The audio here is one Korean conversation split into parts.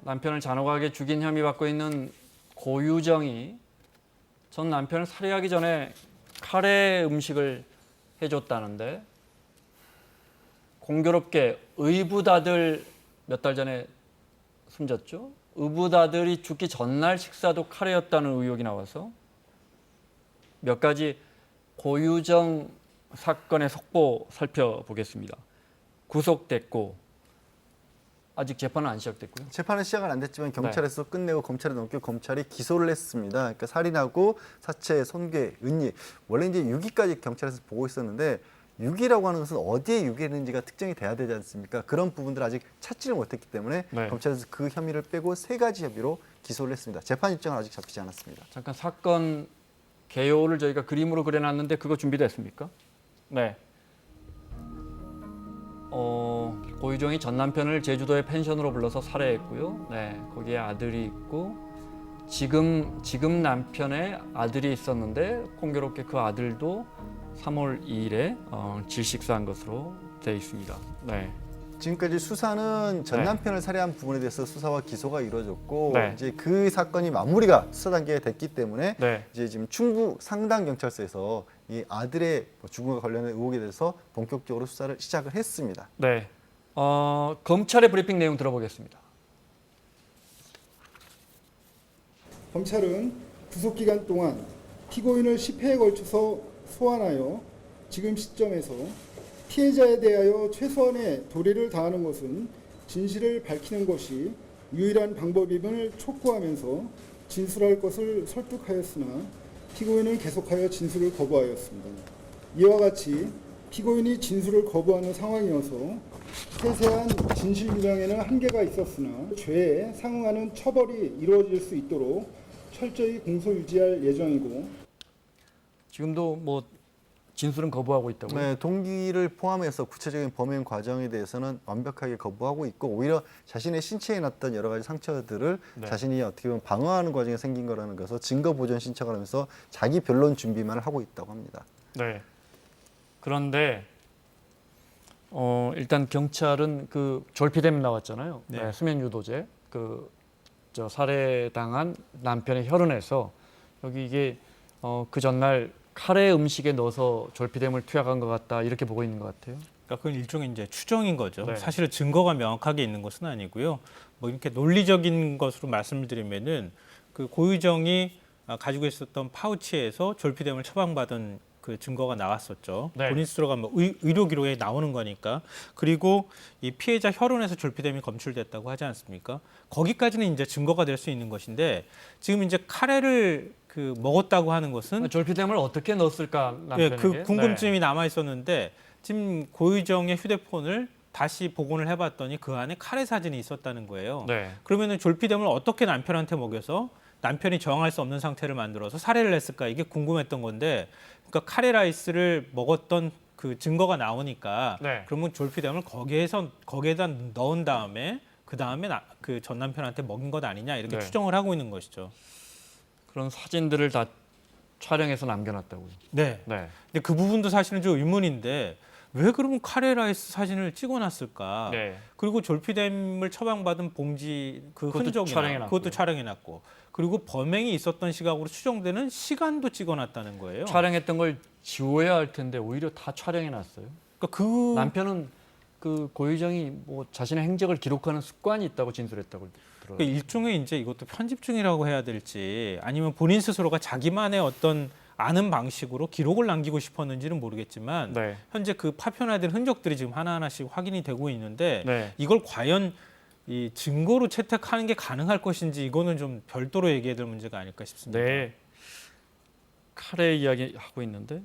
남편을 잔혹하게 죽인 혐의 받고 있는 고유정이 전 남편을 살해하기 전에 카레 음식을 해줬다는데 공교롭게 의붓아들 몇 달 전에 숨졌죠. 의붓아들이 죽기 전날 식사도 카레였다는 의혹이 나와서 몇 가지 고유정 사건의 속보 살펴보겠습니다. 구속됐고 아직 재판은 안 시작됐고요. 재판은 시작은 안 됐지만 경찰에서 끝내고 검찰에 넘겨 검찰이 기소를 했습니다. 그러니까 살인하고 사체, 손괴, 은닉. 원래 이제 유기까지 경찰에서 보고 있었는데 유기라고 하는 것은 어디에 유기했는지가 특정이 돼야 되지 않습니까? 그런 부분들 아직 찾지를 못했기 때문에 검찰에서 그 혐의를 빼고 3가지 혐의로 기소를 했습니다. 재판 일정은 아직 잡히지 않았습니다. 잠깐 사건 개요를 저희가 그림으로 그려놨는데 그거 준비됐습니까? 네. 고유정이 전 남편을 제주도의 펜션으로 불러서 살해했고요. 네, 거기에 아들이 있고 지금 남편의 아들이 있었는데 공교롭게 그 아들도 3월 2일에 질식사한 것으로 되어 있습니다. 네. 지금까지 수사는 전 네. 남편을 살해한 부분에 대해서 수사와 기소가 이루어졌고 네. 이제 그 사건이 마무리가 수사 단계에 됐기 때문에 네. 이제 지금 충북 상당 경찰서에서 이 아들의 죽음과 관련된 의혹에 대해서 본격적으로 수사를 시작을 했습니다. 네. 검찰의 브리핑 내용 들어보겠습니다. 검찰은 구속기간 동안 피고인을 10회에 걸쳐서 소환하여 지금 시점에서 피해자에 대하여 최소한의 도리를 다하는 것은 진실을 밝히는 것이 유일한 방법임을 촉구하면서 진술할 것을 설득하였으나 피고인은 계속하여 진술을 거부하였습니다. 이와 같이 피고인이 진술을 거부하는 상황이어서 세세한 진실 규명에는 한계가 있었으나 죄에 상응하는 처벌이 이루어질 수 있도록 철저히 공소 유지할 예정이고 지금도 뭐 진술은 거부하고 있다고요? 네, 동기를 포함해서 구체적인 범행 과정에 대해서는 완벽하게 거부하고 있고 오히려 자신의 신체에 났던 여러 가지 상처들을 자신이 어떻게 보면 방어하는 과정에 생긴 거라는 것을 증거 보전 신청을 하면서 자기 변론 준비만 하고 있다고 합니다. 네. 그런데 일단 경찰은 그 졸피뎀 나왔잖아요. 네, 수면 유도제 저 살해당한 남편의 혈흔에서 여기 이게 그 전날 카레 음식에 넣어서 졸피뎀을 투약한 것 같다 이렇게 보고 있는 것 같아요. 그러니까 그건 일종의 이제 추정인 거죠. 네. 사실은 증거가 명확하게 있는 것은 아니고요. 뭐 이렇게 논리적인 것으로 말씀을 드리면은 그 고유정이 가지고 있었던 파우치에서 졸피뎀을 처방받은 그 증거가 나왔었죠. 네. 본인 스스로가 뭐 의료 기록에 나오는 거니까. 그리고 이 피해자 혈흔에서 졸피뎀이 검출됐다고 하지 않습니까? 거기까지는 이제 증거가 될 수 있는 것인데 지금 이제 카레를 먹었다고 하는 것은 졸피뎀을 어떻게 넣었을까 남편에게? 그 궁금증이 남아 있었는데 지금 고유정의 휴대폰을 다시 복원을 해봤더니 그 안에 카레 사진이 있었다는 거예요. 네. 그러면은 졸피뎀을 어떻게 남편한테 먹여서 남편이 저항할 수 없는 상태를 만들어서 살해를 했을까 이게 궁금했던 건데, 그러니까 카레 라이스를 먹었던 그 증거가 나오니까 그러면 졸피뎀을 거기에다 넣은 다음에 그 다음에 그 전 남편한테 먹인 것 아니냐 이렇게 추정을 하고 있는 것이죠. 그런 사진들을 다 촬영해서 남겨놨다고요. 네. 근데 그 부분도 사실은 좀 의문인데 왜 그러면 카레 라이스 사진을 찍어놨을까? 그리고 졸피뎀을 처방받은 봉지 그 흔적이나 그것도 촬영해놨고, 그리고 범행이 있었던 시각으로 추정되는 시간도 찍어놨다는 거예요. 촬영했던 걸 지워야 할 텐데 오히려 다 촬영해놨어요. 그러니까 남편은 그 고유정이 뭐 자신의 행적을 기록하는 습관이 있다고 진술했다고 들어요. 그러니까 일종의 이제 이것도 편집 중이라고 해야 될지 아니면 본인 스스로가 자기만의 어떤 아는 방식으로 기록을 남기고 싶었는지는 모르겠지만 현재 그 파편화된 흔적들이 지금 하나하나씩 확인이 되고 있는데 이걸 과연 이 증거로 채택하는 게 가능할 것인지 이거는 좀 별도로 얘기해야 될 문제가 아닐까 싶습니다. 네. 카레 이야기 하고 있는데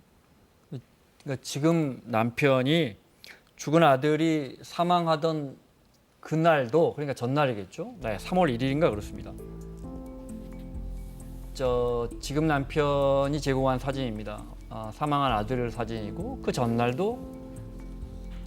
그러니까 지금 남편이 죽은 아들이 사망하던 그날도 그러니까 전날이겠죠. 3월 1일인가 그렇습니다. 지금 남편이 제공한 사진입니다. 사망한 아들 사진이고 그 전날도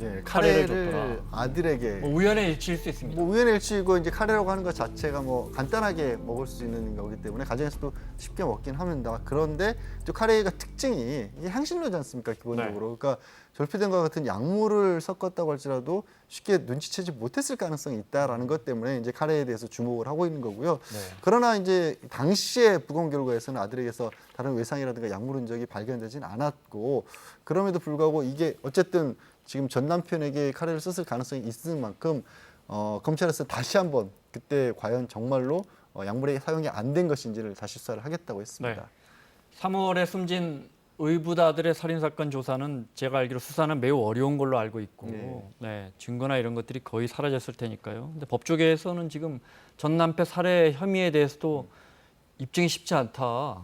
예, 카레를 카레를 줬더라. 아들에게 뭐 우연의 일치일 수 있습니다. 뭐 우연의 일치이고 이제 카레라고 하는 것 자체가 뭐 간단하게 먹을 수 있는 거기 때문에 가정에서도 쉽게 먹긴 합니다. 그런데 또 카레가 특징이 이게 향신료지 않습니까 기본적으로. 그러니까 절표된 것 같은 약물을 섞었다고 할지라도 쉽게 눈치채지 못했을 가능성이 있다라는 것 때문에 이제 카레에 대해서 주목을 하고 있는 거고요. 네. 그러나 이제 당시에 부검 결과에서는 아들에게서 다른 외상이라든가 약물 흔적이 발견되진 않았고 그럼에도 불구하고 이게 어쨌든 지금 전 남편에게 카레를 썼을 가능성이 있는 만큼 검찰에서 다시 한번 그때 과연 정말로 약물의 사용이 안 된 것인지를 다시 수사를 하겠다고 했습니다. 3월에 숨진 의붓아들의 살인사건 조사는 제가 알기로 수사는 매우 어려운 걸로 알고 있고 네. 증거나 이런 것들이 거의 사라졌을 테니까요. 근데 법조계에서는 지금 전 남편 살해 혐의에 대해서도 입증이 쉽지 않다.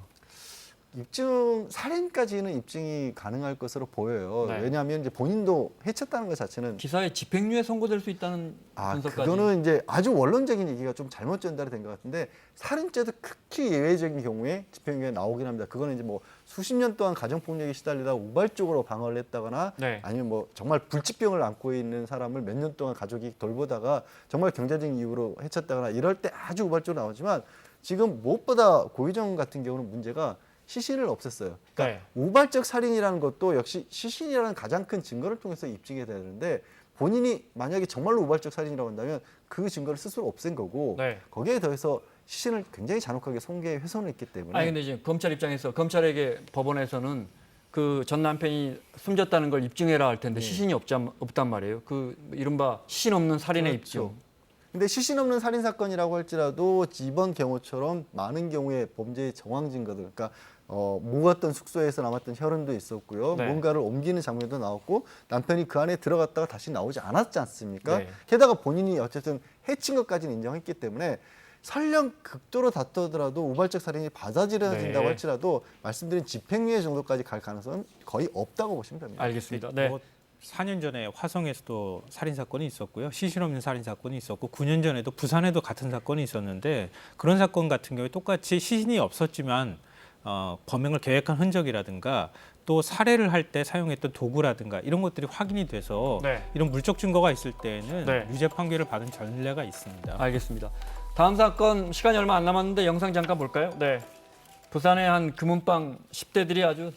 살인까지는 입증이 가능할 것으로 보여요. 네. 왜냐하면 이제 본인도 해쳤다는 것 자체는 기사에 집행유예 선고될 수 있다는 분석까지. 그거는 이제 아주 원론적인 얘기가 좀 잘못 전달이 된 것 같은데 살인죄도 극히 예외적인 경우에 집행유예 나오긴 합니다. 그거는 이제 뭐 수십 년 동안 가정폭력에 시달리다가 우발적으로 방어를 했다거나 네. 아니면 뭐 정말 불치병을 안고 있는 사람을 몇 년 동안 가족이 돌보다가 정말 경제적인 이유로 해쳤다거나 이럴 때 아주 우발적으로 나오지만 지금 무엇보다 고의정 같은 경우는 문제가 시신을 없앴어요. 그러니까 네. 우발적 살인이라는 것도 역시 시신이라는 가장 큰 증거를 통해서 입증이 돼야 되는데 본인이 만약에 정말로 우발적 살인이라고 한다면 그 증거를 스스로 없앤 거고 네. 거기에 더해서 시신을 굉장히 잔혹하게 손괴 훼손을 했기 때문에 아니 근데 지금 검찰 입장에서 검찰에게 법원에서는 그 전 남편이 숨졌다는 걸 입증해라 할 텐데 시신이 없단 말이에요. 그 이른바 시신 없는 살인의 그렇죠. 입증. 근데 시신 없는 살인 사건이라고 할지라도 이번 경우처럼 많은 경우에 범죄의 정황 증거들, 그러니까 묵었던 숙소에서 남았던 혈흔도 있었고요, 네. 뭔가를 옮기는 장면도 나왔고 남편이 그 안에 들어갔다가 다시 나오지 않았지 않습니까? 네. 게다가 본인이 어쨌든 해친 것까지는 인정했기 때문에 설령 극도로 다투더라도 우발적 살인이 받아들여진다고 네. 할지라도 말씀드린 집행유예 정도까지 갈 가능성은 거의 없다고 보시면 됩니다. 알겠습니다. 네. 뭐 4년 전에 화성에서도 살인 사건이 있었고요. 시신 없는 살인 사건이 있었고 9년 전에도 부산에도 같은 사건이 있었는데 그런 사건 같은 경우에 똑같이 시신이 없었지만 범행을 계획한 흔적이라든가 또 살해를 할 때 사용했던 도구라든가 이런 것들이 확인이 돼서 네. 이런 물적 증거가 있을 때에는 네. 유죄 판결을 받은 전례가 있습니다. 알겠습니다. 다음 사건 시간이 얼마 안 남았는데 영상 잠깐 볼까요? 네. 부산의 한 금은방 10대들이 아주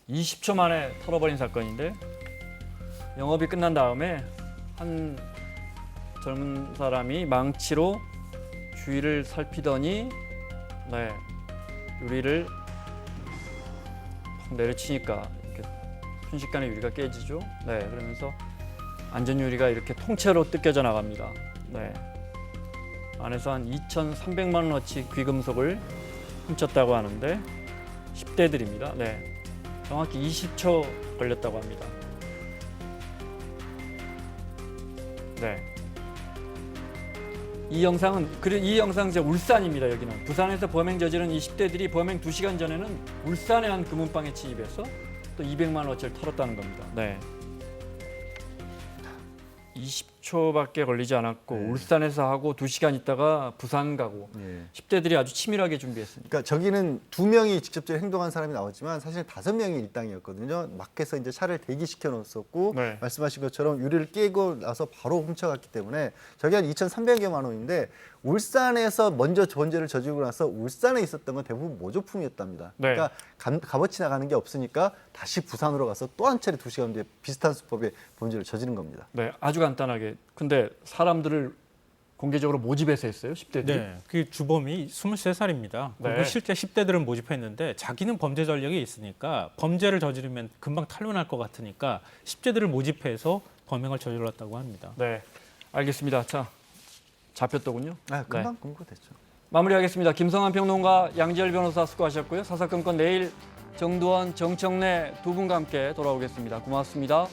20초 만에 털어버린 사건인데 영업이 끝난 다음에 한 젊은 사람이 망치로 주위를 살피더니 유리를 내려치니까 이렇게 순식간에 유리가 깨지죠. 그러면서 안전 유리가 이렇게 통째로 뜯겨져 나갑니다. 안에서 한 2,300만 원어치 귀금속을 훔쳤다고 하는데 10대들입니다. 정확히 20초 걸렸다고 합니다. 이 영상 이제 울산입니다. 여기는 부산에서 범행 저지른 이 10대들이 범행 2시간 전에는 울산의 한 금은방에 침입해서 또 200만 원어치를 털었다는 겁니다. 20초밖에 걸리지 않았고 울산에서 하고 2시간 있다가 부산 가고 10대들이 아주 치밀하게 준비했습니다. 그러니까 저기는 2명이 직접적으로 행동한 사람이 나왔지만 사실 5명이 일당이었거든요. 막해서 이제 차를 대기시켜 놓았었고 말씀하신 것처럼 유리를 깨고 나서 바로 훔쳐갔기 때문에 저게 한 2,300여만 원인데 울산에서 먼저 범죄를 저지르고 나서 울산에 있었던 건 대부분 모조품이었답니다. 그러니까 값어치 나가는 게 없으니까 다시 부산으로 가서 또 한 차례 2시간 뒤에 비슷한 수법의 범죄를 저지른 겁니다. 아주 간단하게. 근데 사람들을 공개적으로 모집해서 했어요, 10대들이. 네, 그 주범이 23살입니다. 그리고 실제 10대들은 모집했는데 자기는 범죄 전력이 있으니까 범죄를 저지르면 금방 탄로날 것 같으니까 10대들을 모집해서 범행을 저질렀다고 합니다. 알겠습니다. 자, 잡혔더군요. 금방 검거됐죠. 마무리하겠습니다. 김성환 평론가, 양지열 변호사 수고하셨고요. 사사건건 내일 정두원, 정청래 두 분과 함께 돌아오겠습니다. 고맙습니다.